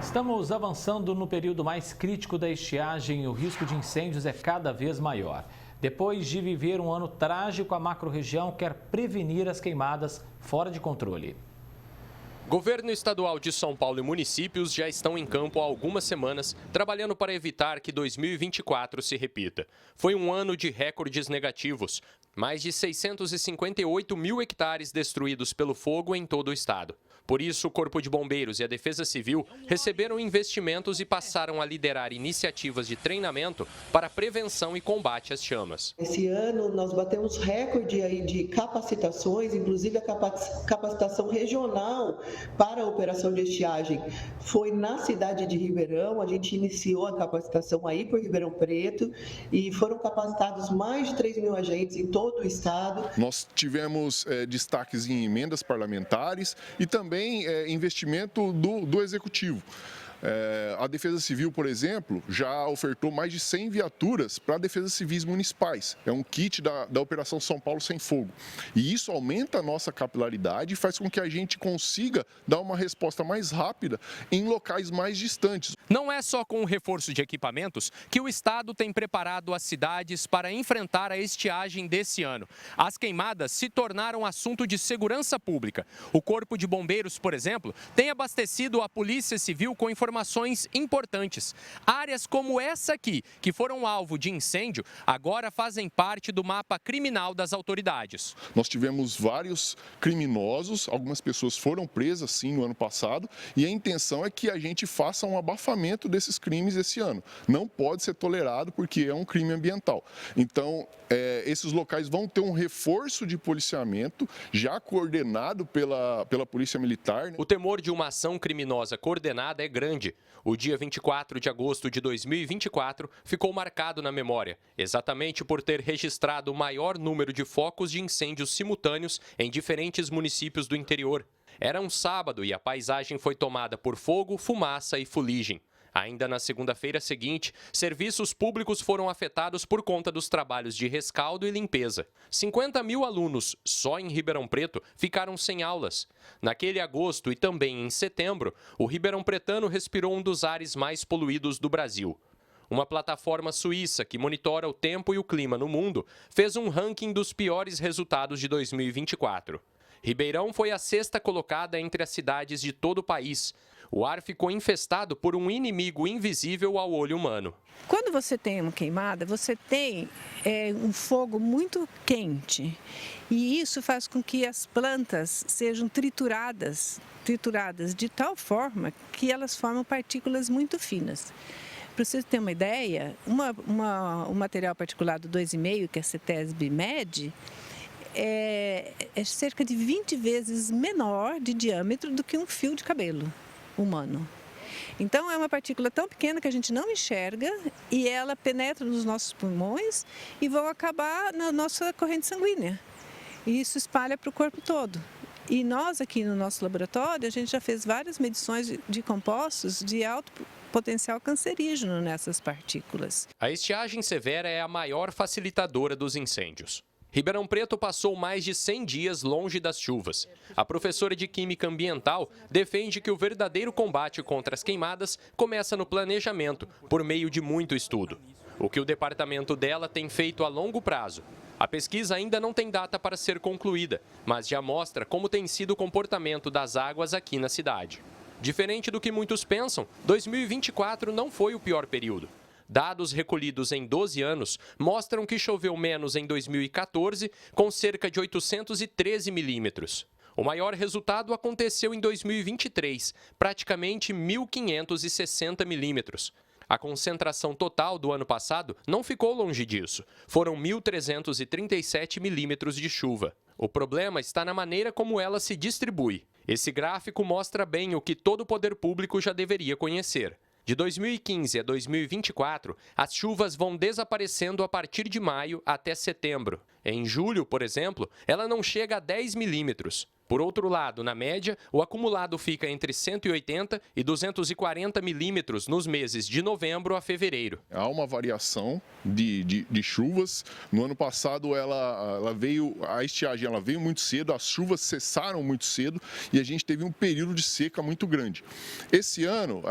Estamos avançando no período mais crítico da estiagem e o risco de incêndios é cada vez maior. Depois de viver um ano trágico, a macro-região quer prevenir as queimadas fora de controle. Governo estadual de São Paulo e municípios já estão em campo há algumas semanas, trabalhando para evitar que 2024 se repita. Foi um ano de recordes negativos. Mais de 658 mil hectares destruídos pelo fogo em todo o estado. Por isso, o Corpo de Bombeiros e a Defesa Civil receberam investimentos e passaram a liderar iniciativas de treinamento para prevenção e combate às chamas. Esse ano nós batemos recorde aí de capacitações, inclusive a capacitação regional para a operação de estiagem. Foi na cidade de Ribeirão, a gente iniciou a capacitação aí por Ribeirão Preto e foram capacitados mais de 3 mil agentes em todo o estado. Nós tivemos destaques em emendas parlamentares e também investimento do Executivo. A Defesa Civil, por exemplo, já ofertou mais de 100 viaturas para defesas civis municipais. É um kit da Operação São Paulo Sem Fogo. E isso aumenta a nossa capilaridade e faz com que a gente consiga dar uma resposta mais rápida em locais mais distantes. Não é só com o reforço de equipamentos que o estado tem preparado as cidades para enfrentar a estiagem desse ano. As queimadas se tornaram assunto de segurança pública. O Corpo de Bombeiros, por exemplo, tem abastecido a Polícia Civil com informações importantes. Áreas como essa aqui, que foram alvo de incêndio, agora fazem parte do mapa criminal das autoridades. Nós tivemos vários criminosos, algumas pessoas foram presas sim no ano passado, e a intenção é que a gente faça um abafamento desses crimes esse ano. Não pode ser tolerado porque é um crime ambiental. Então, esses locais vão ter um reforço de policiamento já coordenado pela Polícia Militar. O temor de uma ação criminosa coordenada é grande. O dia 24 de agosto de 2024 ficou marcado na memória, exatamente por ter registrado o maior número de focos de incêndios simultâneos em diferentes municípios do interior. Era um sábado e a paisagem foi tomada por fogo, fumaça e fuligem. Ainda na segunda-feira seguinte, serviços públicos foram afetados por conta dos trabalhos de rescaldo e limpeza. 50 mil alunos, só em Ribeirão Preto, ficaram sem aulas. Naquele agosto e também em setembro, o Ribeirão Pretano respirou um dos ares mais poluídos do Brasil. Uma plataforma suíça que monitora o tempo e o clima no mundo fez um ranking dos piores resultados de 2024. Ribeirão foi a sexta colocada entre as cidades de todo o país. O ar ficou infestado por um inimigo invisível ao olho humano. Quando você tem uma queimada, você tem um fogo muito quente. E isso faz com que as plantas sejam trituradas de tal forma que elas formam partículas muito finas. Para você ter uma ideia, um material particulado 2,5, que a CETESB mede, é cerca de 20 vezes menor de diâmetro do que um fio de cabelo humano. Então é uma partícula tão pequena que a gente não enxerga e ela penetra nos nossos pulmões e vão acabar na nossa corrente sanguínea. E isso espalha para o corpo todo. E nós aqui no nosso laboratório, a gente já fez várias medições de compostos de alto potencial cancerígeno nessas partículas. A estiagem severa é a maior facilitadora dos incêndios. Ribeirão Preto passou mais de 100 dias longe das chuvas. A professora de Química Ambiental defende que o verdadeiro combate contra as queimadas começa no planejamento, por meio de muito estudo. O que o departamento dela tem feito a longo prazo. A pesquisa ainda não tem data para ser concluída, mas já mostra como tem sido o comportamento das águas aqui na cidade. Diferente do que muitos pensam, 2024 não foi o pior período. Dados recolhidos em 12 anos mostram que choveu menos em 2014, com cerca de 813 milímetros. O maior resultado aconteceu em 2023, praticamente 1.560 milímetros. A concentração total do ano passado não ficou longe disso. Foram 1.337 milímetros de chuva. O problema está na maneira como ela se distribui. Esse gráfico mostra bem o que todo o poder público já deveria conhecer. De 2015 a 2024, as chuvas vão desaparecendo a partir de maio até setembro. Em julho, por exemplo, ela não chega a 10 milímetros. Por outro lado, na média, o acumulado fica entre 180 e 240 milímetros nos meses de novembro a fevereiro. Há uma variação de chuvas. No ano passado, a estiagem ela veio muito cedo, as chuvas cessaram muito cedo e a gente teve um período de seca muito grande. Esse ano,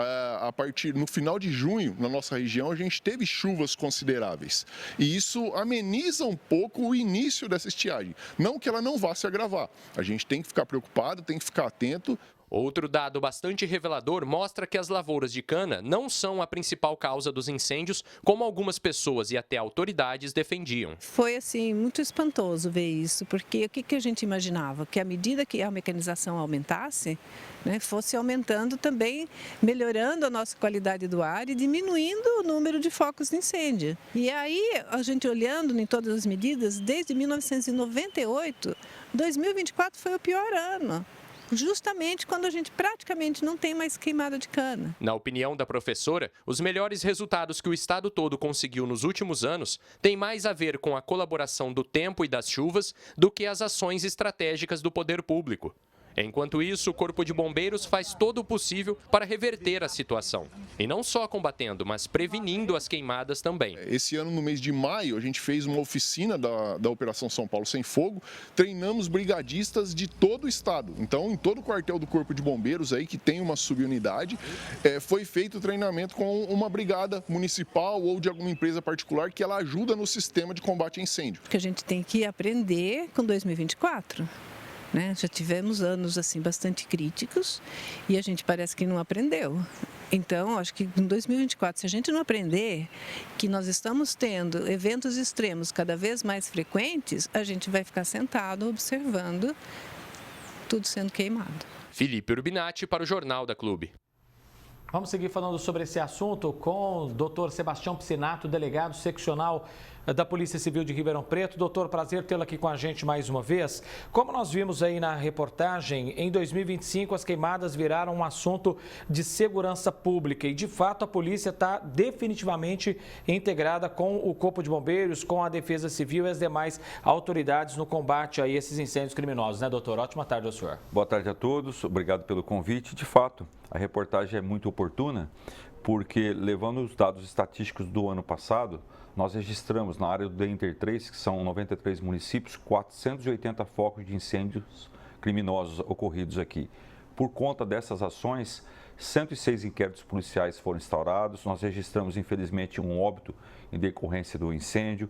no final de junho, na nossa região, a gente teve chuvas consideráveis. E isso ameniza um pouco o início dessa estiagem. Não que ela não vá se agravar. A gente tem que ficar preocupado, tem que ficar atento. Outro dado bastante revelador mostra que as lavouras de cana não são a principal causa dos incêndios, como algumas pessoas e até autoridades defendiam. Foi assim muito espantoso ver isso, porque o que a gente imaginava? Que à medida que a mecanização aumentasse, né, fosse aumentando também, melhorando a nossa qualidade do ar e diminuindo o número de focos de incêndio. E aí, a gente olhando em todas as medidas, desde 1998, 2024 foi o pior ano. Justamente quando a gente praticamente não tem mais queimada de cana. Na opinião da professora, os melhores resultados que o estado todo conseguiu nos últimos anos têm mais a ver com a colaboração do tempo e das chuvas do que as ações estratégicas do poder público. Enquanto isso, o Corpo de Bombeiros faz todo o possível para reverter a situação. E não só combatendo, mas prevenindo as queimadas também. Esse ano, no mês de maio, a gente fez uma oficina da Operação São Paulo Sem Fogo. Treinamos brigadistas de todo o estado. Então, em todo o quartel do Corpo de Bombeiros, aí, que tem uma subunidade, foi feito o treinamento com uma brigada municipal ou de alguma empresa particular que ela ajuda no sistema de combate a incêndio. Que a gente tem que aprender com 2024. Né? Já tivemos anos assim bastante críticos e a gente parece que não aprendeu. Então, acho que em 2024, se a gente não aprender que nós estamos tendo eventos extremos cada vez mais frequentes, a gente vai ficar sentado observando tudo sendo queimado. Felipe Urbinati para o Jornal da Clube. Vamos seguir falando sobre esse assunto com o doutor Sebastião Piscinato, delegado seccional da Polícia Civil de Ribeirão Preto. Doutor, prazer tê-lo aqui com a gente mais uma vez. Como nós vimos aí na reportagem, em 2025 as queimadas viraram um assunto de segurança pública e, de fato, a polícia está definitivamente integrada com o Corpo de Bombeiros, com a Defesa Civil e as demais autoridades no combate a esses incêndios criminosos, né, doutor? Ótima tarde ao senhor. Boa tarde a todos, obrigado pelo convite. De fato, a reportagem é muito oportuna, porque levando os dados estatísticos do ano passado, nós registramos na área do DENTER 3, que são 93 municípios, 480 focos de incêndios criminosos ocorridos aqui. Por conta dessas ações, 106 inquéritos policiais foram instaurados, nós registramos, infelizmente, um óbito em decorrência do incêndio,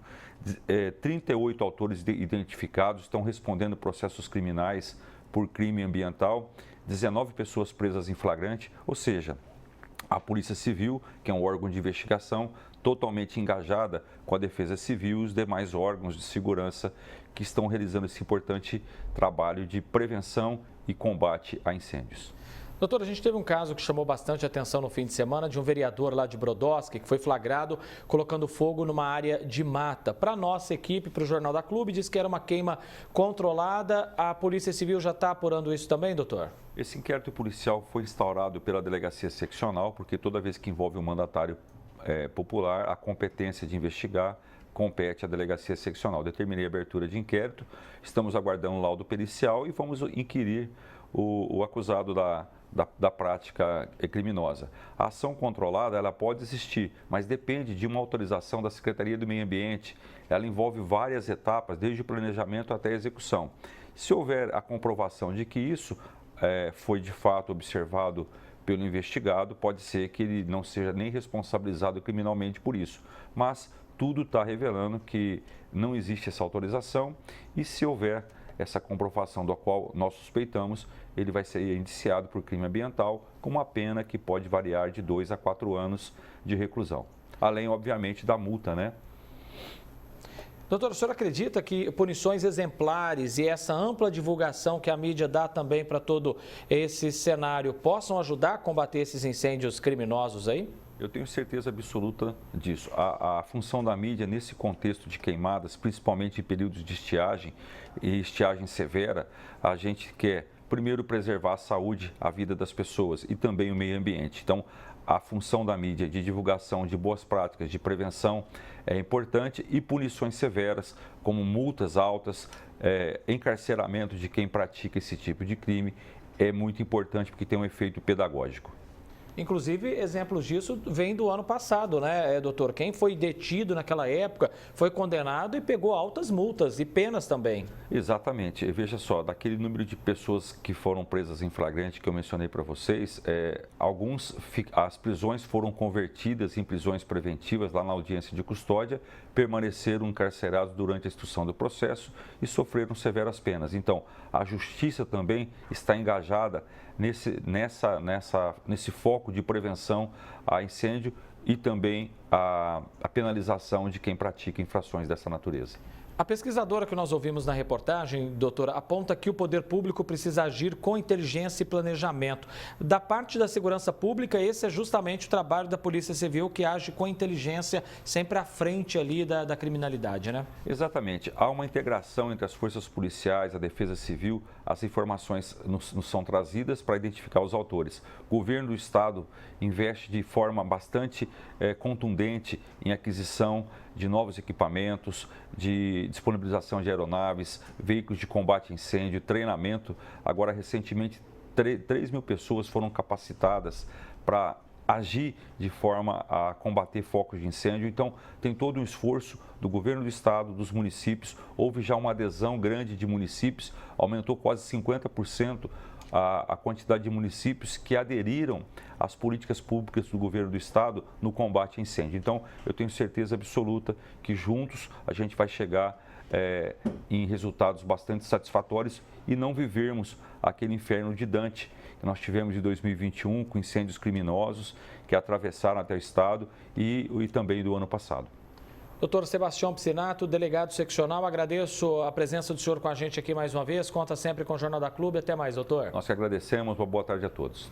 38 autores identificados estão respondendo processos criminais por crime ambiental, 19 pessoas presas em flagrante, ou seja, a Polícia Civil, que é um órgão de investigação, totalmente engajada com a Defesa Civil e os demais órgãos de segurança que estão realizando esse importante trabalho de prevenção e combate a incêndios. Doutor, a gente teve um caso que chamou bastante atenção no fim de semana de um vereador lá de Brodowski que foi flagrado colocando fogo numa área de mata. Para a nossa equipe, para o Jornal da Clube, disse que era uma queima controlada. A Polícia Civil já está apurando isso também, doutor? Esse inquérito policial foi instaurado pela Delegacia Seccional, porque toda vez que envolve um mandatário popular, a competência de investigar compete à Delegacia Seccional. Determinei a abertura de inquérito, estamos aguardando o laudo pericial e vamos inquirir o acusado da prática criminosa. A ação controlada, ela pode existir, mas depende de uma autorização da Secretaria do Meio Ambiente. Ela envolve várias etapas, desde o planejamento até a execução. Se houver a comprovação de que isso foi de fato observado pelo investigado, pode ser que ele não seja nem responsabilizado criminalmente por isso. Mas tudo está revelando que não existe essa autorização e se houver essa comprovação do qual nós suspeitamos, ele vai ser indiciado por crime ambiental com uma pena que pode variar de 2 a 4 anos de reclusão. Além, obviamente, da multa, né? Doutor, o senhor acredita que punições exemplares e essa ampla divulgação que a mídia dá também para todo esse cenário possam ajudar a combater esses incêndios criminosos aí? Eu tenho certeza absoluta disso. A função da mídia nesse contexto de queimadas, principalmente em períodos de estiagem e estiagem severa, a gente quer primeiro, preservar a saúde, a vida das pessoas e também o meio ambiente. Então, a função da mídia de divulgação de boas práticas de prevenção é importante e punições severas, como multas altas, encarceramento de quem pratica esse tipo de crime, é muito importante porque tem um efeito pedagógico. Inclusive, exemplos disso vêm do ano passado, né, doutor? Quem foi detido naquela época foi condenado e pegou altas multas e penas também. Exatamente. Veja só, daquele número de pessoas que foram presas em flagrante que eu mencionei para vocês, as prisões foram convertidas em prisões preventivas lá na audiência de custódia, permaneceram encarcerados durante a instrução do processo e sofreram severas penas. Então, a justiça também está engajada nesse foco de prevenção a incêndio e também a penalização de quem pratica infrações dessa natureza. A pesquisadora que nós ouvimos na reportagem, doutora, aponta que o poder público precisa agir com inteligência e planejamento. Da parte da segurança pública, esse é justamente o trabalho da Polícia Civil, que age com inteligência sempre à frente ali da criminalidade, né? Exatamente. Há uma integração entre as forças policiais, a Defesa Civil, as informações nos são trazidas para identificar os autores. O governo do Estado investe de forma bastante contundente em aquisição de novos equipamentos, de disponibilização de aeronaves, veículos de combate a incêndio, treinamento. Agora, recentemente, 3 mil pessoas foram capacitadas para agir de forma a combater focos de incêndio. Então, tem todo um esforço do governo do estado, dos municípios. Houve já uma adesão grande de municípios, aumentou quase 50% a quantidade de municípios que aderiram às políticas públicas do governo do estado no combate a incêndio. Então, eu tenho certeza absoluta que juntos a gente vai chegar em resultados bastante satisfatórios e não vivermos aquele inferno de Dante que nós tivemos em 2021 com incêndios criminosos que atravessaram até o estado e também do ano passado. Doutor Sebastião Piscinato, delegado seccional, agradeço a presença do senhor com a gente aqui mais uma vez. Conta sempre com o Jornal da Clube. Até mais, doutor. Nós que agradecemos. Uma boa tarde a todos.